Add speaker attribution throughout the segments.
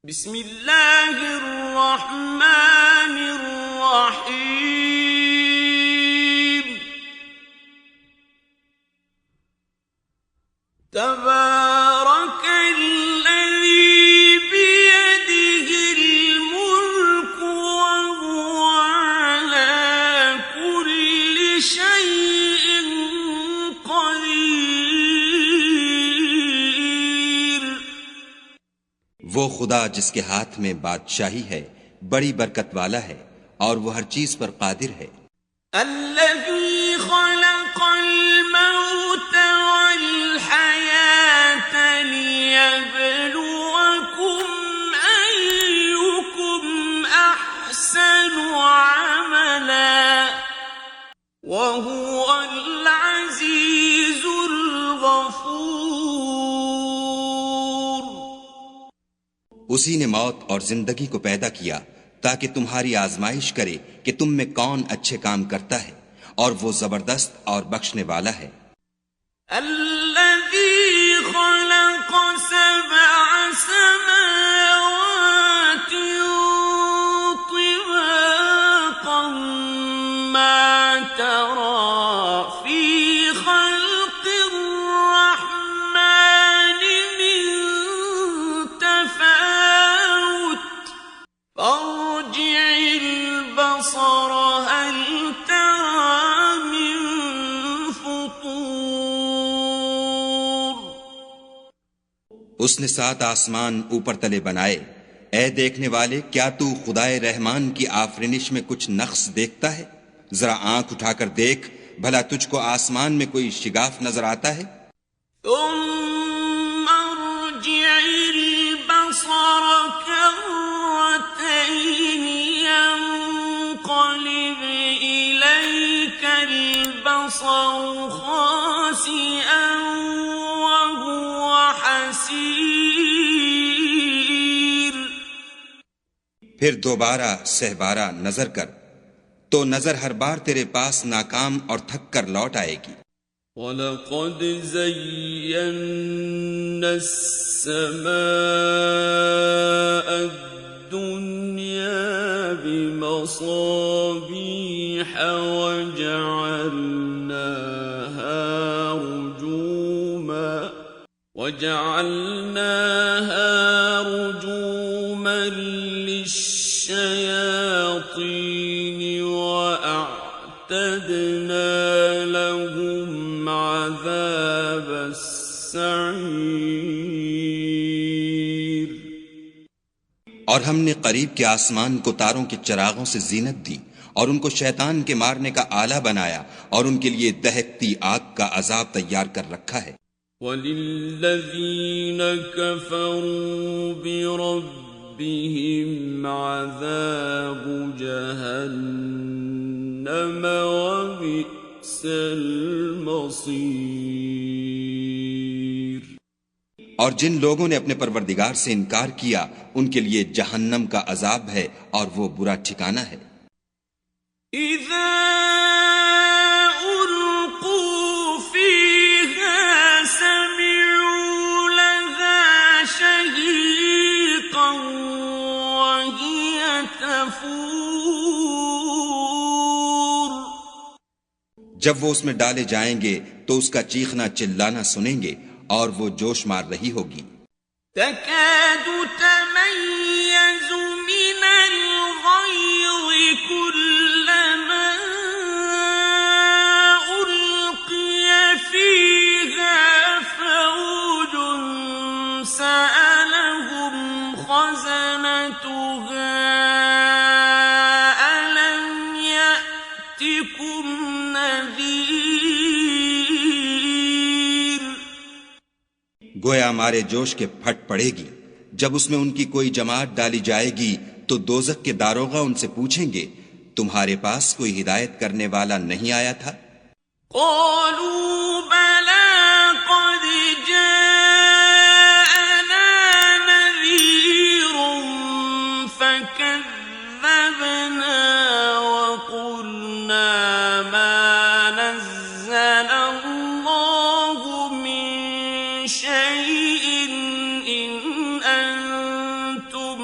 Speaker 1: بسم اللہ الرحمن الرحیم تبارک الذی بیدہ الملک وهو علی کل شیء قدیر۔
Speaker 2: وہ خدا جس کے ہاتھ میں بادشاہی ہے بڑی برکت والا ہے اور وہ ہر چیز پر قادر ہے۔
Speaker 1: الذی خلق الموت والحیاة لیبلوکم ایکم احسن عملا وهو العزیز الغفور۔
Speaker 2: اسی نے موت اور زندگی کو پیدا کیا تاکہ تمہاری آزمائش کرے کہ تم میں کون اچھے کام کرتا ہے، اور وہ زبردست اور بخشنے والا ہے۔
Speaker 1: الذی خلق سبع سماوات طباقا ما ترى في خلق الرحمن من تفاوت فارجع البصر هل ترى من فطور۔
Speaker 2: اس نے 7 آسمان اوپر تلے بنائے۔ اے دیکھنے والے، کیا تو خدائے رحمان کی آفرینش میں کچھ نقص دیکھتا ہے؟ ذرا آنکھ اٹھا کر دیکھ، بھلا تجھ کو آسمان میں کوئی شگاف نظر آتا ہے؟
Speaker 1: ثم ارجع البصر كرتين ينقلب إليك البصر خاسئا وهو حسير۔
Speaker 2: پھر دوبارہ سہبارہ نظر کر تو نظر ہر بار تیرے پاس ناکام اور تھک کر لوٹ آئے گی۔
Speaker 1: وَلَقَدْ زَيَّنَّا السَّمَاءَ الدُّنْيَا بِمَصَابِيحَ وَجَعَلْنَاهَا رُجُومًا لِلشَّيَاطِينِ وَأَعْتَدْنَا لَهُمْ عَذَابَ السَّعِيرِ۔
Speaker 2: اور ہم نے قریب کے آسمان کو تاروں کے چراغوں سے زینت دی اور ان کو شیطان کے مارنے کا آلہ بنایا، اور ان کے لیے دہکتی آگ کا عذاب تیار کر رکھا ہے۔
Speaker 1: وَلِلَّذِينَ كَفَرُوا بِرَبِّهِمْ عَذَابُ جَهَنَّمَ وَبِئْسَ الْمَصِيرُ۔
Speaker 2: اور جن لوگوں نے اپنے پروردگار سے انکار کیا ان کے لیے جہنم کا عذاب ہے اور وہ برا ٹھکانہ ہے۔
Speaker 1: اذا القوا فيها سمعوا لها شهيقا وهي تفور۔
Speaker 2: جب وہ اس میں ڈالے جائیں گے تو اس کا چیخنا چلانا سنیں گے اور وہ جوش مار رہی ہوگی۔
Speaker 1: تكاد تميز من الغيظ كلما ألقي فيها فوج سألهم خزنتها ألم يأتكم نذير۔
Speaker 2: گویا ہمارے جوش کے پھٹ پڑے گی۔ جب اس میں ان کی کوئی جماعت ڈالی جائے گی تو دوزخ کے داروغہ ان سے پوچھیں گے، تمہارے پاس کوئی ہدایت کرنے والا نہیں آیا تھا؟
Speaker 1: قالوا بلى قد جاءنا نذير فكذبنا وقلنا ما نزل الله من شيء إن أنتم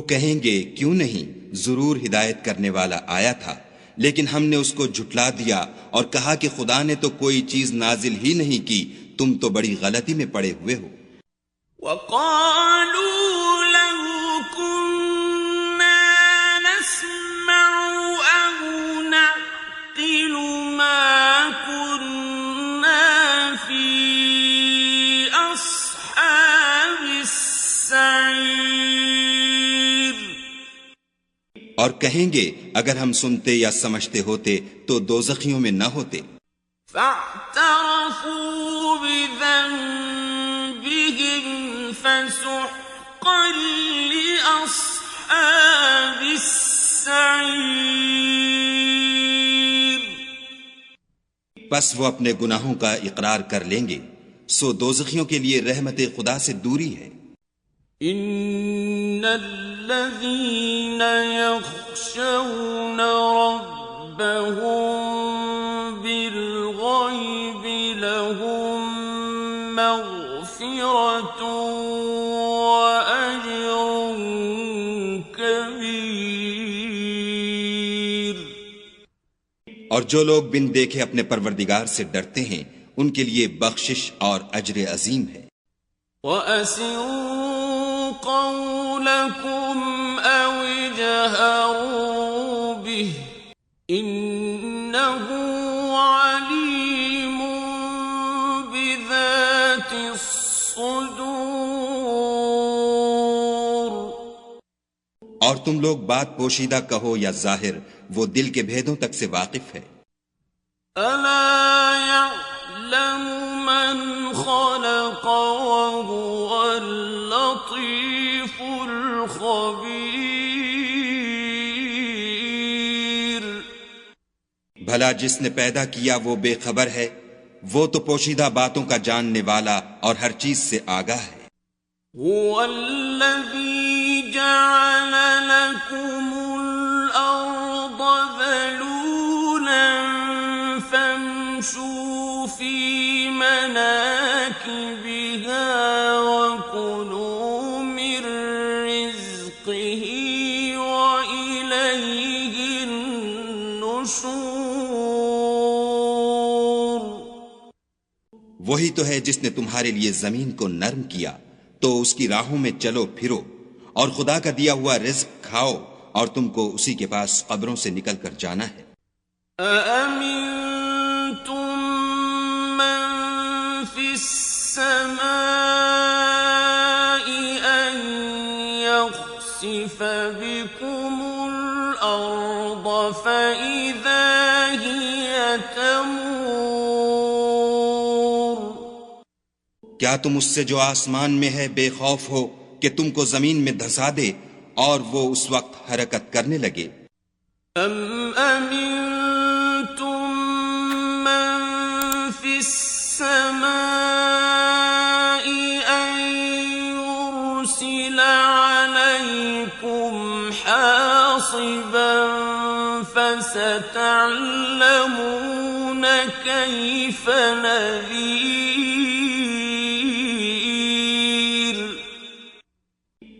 Speaker 2: کہیں گے کیوں نہیں، ضرور ہدایت کرنے والا آیا تھا، لیکن ہم نے اس کو جھٹلا دیا اور کہا کہ خدا نے تو کوئی چیز نازل ہی نہیں کی، تم تو بڑی غلطی میں پڑے ہوئے ہو۔
Speaker 1: وقالوا لو كنا نسمع أو نعقل ما كنا في أصحاب السعير،
Speaker 2: اور کہیں گے اگر ہم سنتے یا سمجھتے ہوتے تو دوزخیوں میں نہ ہوتے۔
Speaker 1: فاعترفوا بذنبهم فسحقا لأصحاب السعير،
Speaker 2: پس وہ اپنے گناہوں کا اقرار کر لیں گے، سو دوزخیوں کے لیے رحمت خدا سے دوری ہے۔
Speaker 1: ان الذين يخشون ربهم بالغيب لهم مغفرة وأجر كبير،
Speaker 2: اور جو لوگ بن دیکھے اپنے پروردگار سے ڈرتے ہیں ان کے لیے بخشش اور اجر عظیم ہے۔
Speaker 1: وَأَسِرُّوا قَوْلَكُمْ أَوِ اجْهَرُوا بِهِ إِنَّهُ عَلِيمٌ بِذَاتِ الصُّدُورِ،
Speaker 2: اور تم لوگ بات پوشیدہ کہو یا ظاہر، وہ دل کے بھیدوں تک سے واقف ہے۔
Speaker 1: أَلَا يَعْلَمُ مَنْ خَلَقَ وَهُوَ اللَّطِيفُ الْخَبِيرُ،
Speaker 2: بھلا جس نے پیدا کیا وہ بے خبر ہے، وہ تو پوشیدہ باتوں کا جاننے والا اور ہر چیز سے آگاہ ہے۔
Speaker 1: هُوَ الَّذِي جَعَلَ لَكُمُ الْأَرْضَ ذَلُولًا فَامْشُوا فِي مَنَاكِبِهَا وَكُلُوا مِن رِّزْقِهِ وَإِلَيْهِ النُّشُورُ،
Speaker 2: وہی تو ہے جس نے تمہارے لیے زمین کو نرم کیا، تو اس کی راہوں میں چلو پھرو اور خدا کا دیا ہوا رزق کھاؤ، اور تم کو اسی کے پاس قبروں سے نکل کر جانا ہے۔
Speaker 1: أَأَمِنتُم مَّن فِي السَّمَاءِ أَن يَخْسِفَ بِكُمُ الْأَرْضَ فَإِذَا هِيَ تَمُورُ،
Speaker 2: کیا تم اس سے جو آسمان میں ہے بے خوف ہو کہ تم کو زمین میں دھسا دے اور وہ اس وقت حرکت کرنے لگے؟
Speaker 1: أَمْ أَمِنتُم مَّن فِي السَّمَاءِ أَن يُرْسِلَ عَلَيْكُمْ حَاصِبًا فَسَتَعْلَمُونَ كَيْفَ نَذِيرِ،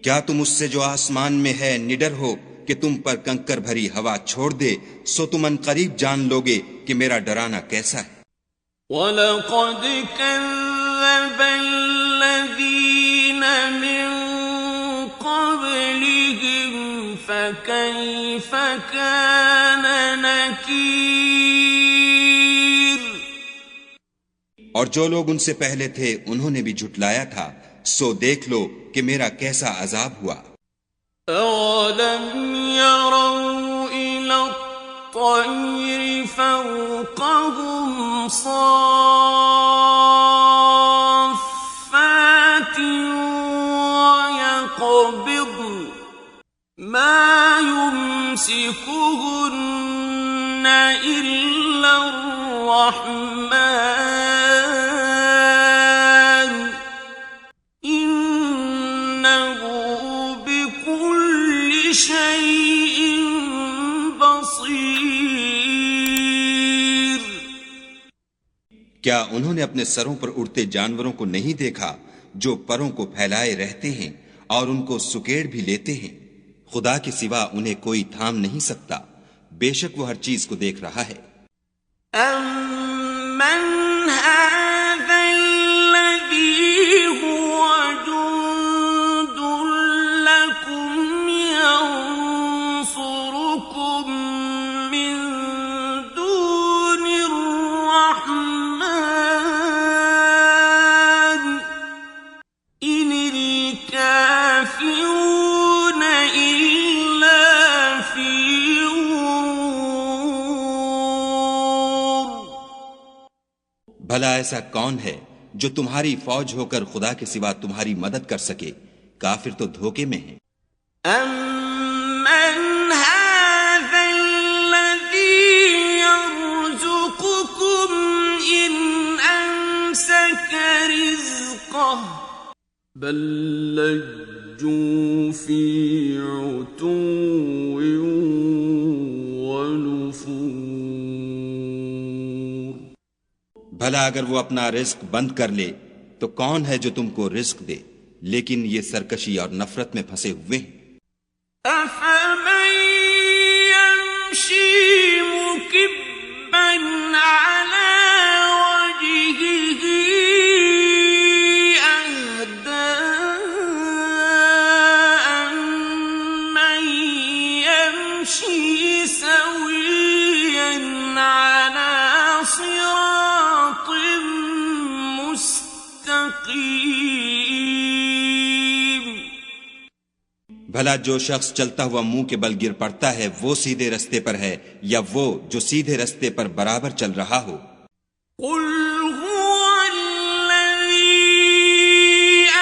Speaker 2: کیا تم اس سے جو آسمان میں ہے نڈر ہو کہ تم پر کنکر بھری ہوا چھوڑ دے، سو تم ان قریب جان لوگے کہ میرا ڈرانا کیسا ہے۔
Speaker 1: وَلَقَدْ كَذَّبَ الَّذِينَ مِن قَبْلِهِمْ فَكَيْفَ كَانَ نَكِيرِ،
Speaker 2: اور جو لوگ ان سے پہلے تھے انہوں نے بھی جھٹلایا تھا، سو دیکھ لو کہ میرا کیسا عذاب ہوا۔
Speaker 1: أَوَلَمْ يَرَوْا إِلَى الطَّيْرِ فَوْقَهُمْ صَافَّاتٍ وَيَقْبِضْنَ مَا يُمْسِكُهُنَّ إِلَّا الرَّحْمَنُ إِنَّهُ بِكُلِّ شَيْءٍ بَصِيرٌ،
Speaker 2: کیا انہوں نے اپنے سروں پر اڑتے جانوروں کو نہیں دیکھا جو پروں کو پھیلائے رہتے ہیں اور ان کو سکیڑ بھی لیتے ہیں؟ خدا کے سوا انہیں کوئی تھام نہیں سکتا، بے شک وہ ہر چیز کو دیکھ رہا ہے۔
Speaker 1: أَمَّنْ هَذَا الَّذِي هُوَ جُندٌ لَكُمْ يَنصُرُكُم مِّن دُونِ الرَّحْمَٰنِ إِنِ الْكَافِرُونَ إِلَّا فِي غُرُورٍ۔
Speaker 2: بھلا ایسا کون ہے جو تمہاری فوج ہو کر خدا کے سوا تمہاری مدد کر سکے؟ کافر تو دھوکے میں ہیں۔
Speaker 1: أَمَّنْ هَذَا الَّذِي يَرْزُقُكُمْ إِنْ أَمْسَكَ رِزْقَهُ بَل لَّجُّوا فِي عُتُوٍّ وَنُفُورٍ۔
Speaker 2: بھلا اگر وہ اپنا رزق بند کر لے تو کون ہے جو تم کو رزق دے؟ لیکن یہ سرکشی اور نفرت میں پھنسے ہوئے ہیں۔
Speaker 1: أَفَمَن يَمْشِي مُكِبًّا عَلَى وَجْهِهِ أَهْدَىٰ أَمَّن يَمْشِي سَوِيًّا عَلَى صِرَاطٍ مُّسْتَقِيمٍ۔
Speaker 2: بھلا جو شخص چلتا ہوا منہ کے بل گر پڑتا ہے وہ سیدھے رستے پر ہے یا وہ جو سیدھے رستے پر برابر چل رہا ہو؟
Speaker 1: قُلْ هُوَ الَّذِي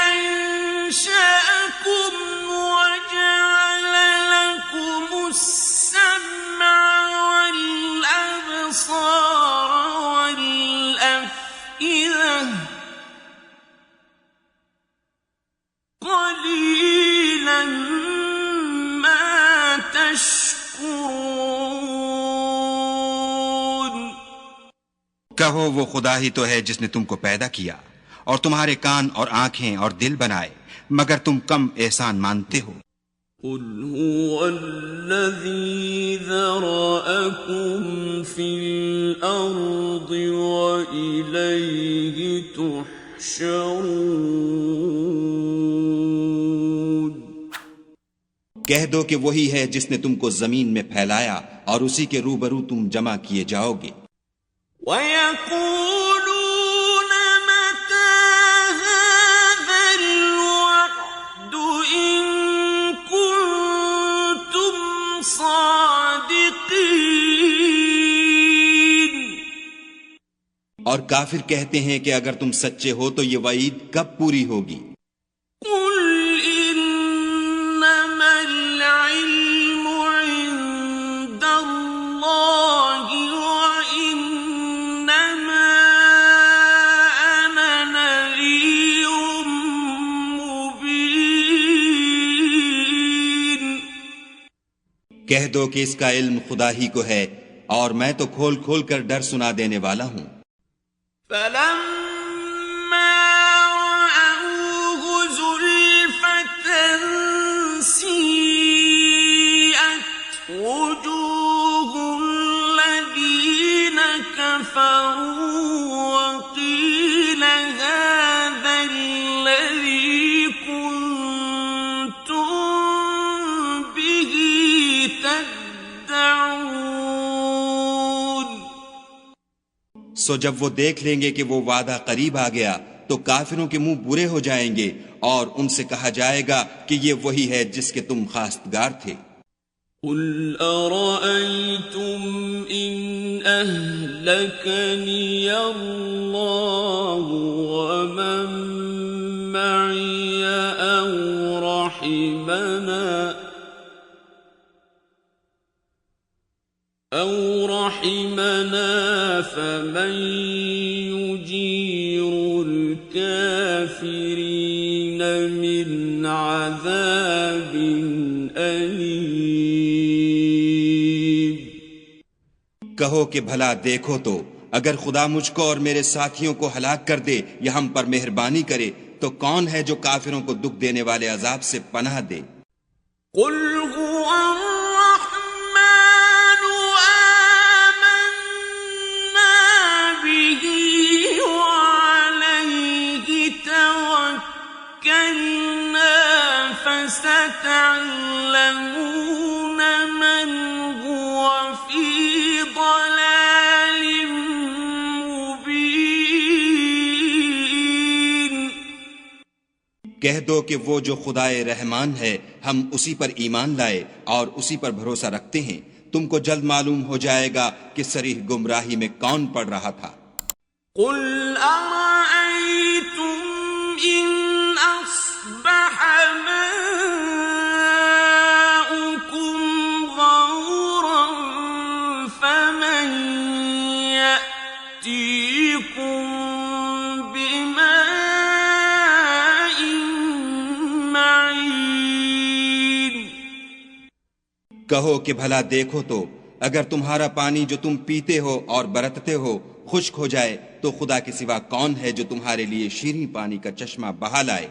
Speaker 1: أَنشَأَكُمْ وَجَعَلَ لَكُمُ السَّمْعَ وَالْأَبْصَارَ وَالْأَفْئِدَةَ قَلِيلًا مَا تَشْكُرُونَ۔
Speaker 2: کہو وہ خدا ہی تو ہے جس نے تم کو پیدا کیا اور تمہارے کان اور آنکھیں اور دل بنائے، مگر تم کم احسان مانتے ہو۔
Speaker 1: قُلْ هُوَ الَّذِي ذَرَأَكُمْ فِي الْأَرْضِ وَإِلَيْهِ تُحْشَرُونَ۔
Speaker 2: کہہ دو کہ وہی ہے جس نے تم کو زمین میں پھیلایا اور اسی کے روبرو تم جمع کیے جاؤ گے۔
Speaker 1: وَيَقُولُونَ مَتَىٰ هَٰذَا الْوَعْدُ إِن كُنتُمْ صَادِقِينَ۔
Speaker 2: اور کافر کہتے ہیں کہ اگر تم سچے ہو تو یہ وعید کب پوری ہوگی؟
Speaker 1: قُلْ إِنَّمَا الْعِلْمُ عِندَ اللَّهِ وَإِنَّمَا أَنَا نَذِيرٌ مُّبِينٌ۔
Speaker 2: کہہ دو کہ اس کا علم خدا ہی کو ہے اور میں تو کھول کھول کر ڈر سنا دینے والا ہوں۔
Speaker 1: فَلَمَّا رَأَوْهُ زُلْفَةً سِيئَتْ وُجُوهُ الَّذِينَ كَفَرُوا وَقِيلَ هَٰذَا الَّذِي كُنتُم بِهِ تَدَّعُونَ۔
Speaker 2: سو جب وہ دیکھ لیں گے کہ وہ وعدہ قریب آ گیا تو کافروں کے منہ برے ہو جائیں گے اور ان سے کہا جائے گا کہ یہ وہی ہے جس کے تم خواستگار تھے۔
Speaker 1: قُلْ أَرَأَيْتُمْ إِنْ أَهْلَكَنِيَ اللَّهُ وَمَن مَّعِيَ أَوْ رَحِمَنَا فَمَن يُجِيرُ الْكَافِرِينَ مِنْ عَذَابٍ أَلِيمٍ۔
Speaker 2: کہو کہ بھلا دیکھو تو اگر خدا مجھ کو اور میرے ساتھیوں کو ہلاک کر دے یا ہم پر مہربانی کرے تو کون ہے جو کافروں کو دکھ دینے والے عذاب سے پناہ دے؟
Speaker 1: قل هو الرحمن آمنا به وعليه توكلنا فستعلمون من هو في ضلال مبين.
Speaker 2: کہہ دو کہ وہ جو خدائے رحمان ہے ہم اسی پر ایمان لائے اور اسی پر بھروسہ رکھتے ہیں، تم کو جلد معلوم ہو جائے گا کہ صریح گمراہی میں کون پڑ رہا تھا.
Speaker 1: قل أرأيتم إن أصبح ماؤكم غورا فمن يأتيكم بماء معين.
Speaker 2: کہو کہ بھلا دیکھو تو اگر تمہارا پانی جو تم پیتے ہو اور برتتے ہو خشک ہو جائے تو خدا کے سوا کون ہے جو تمہارے لیے شیریں پانی کا چشمہ بہا لائے.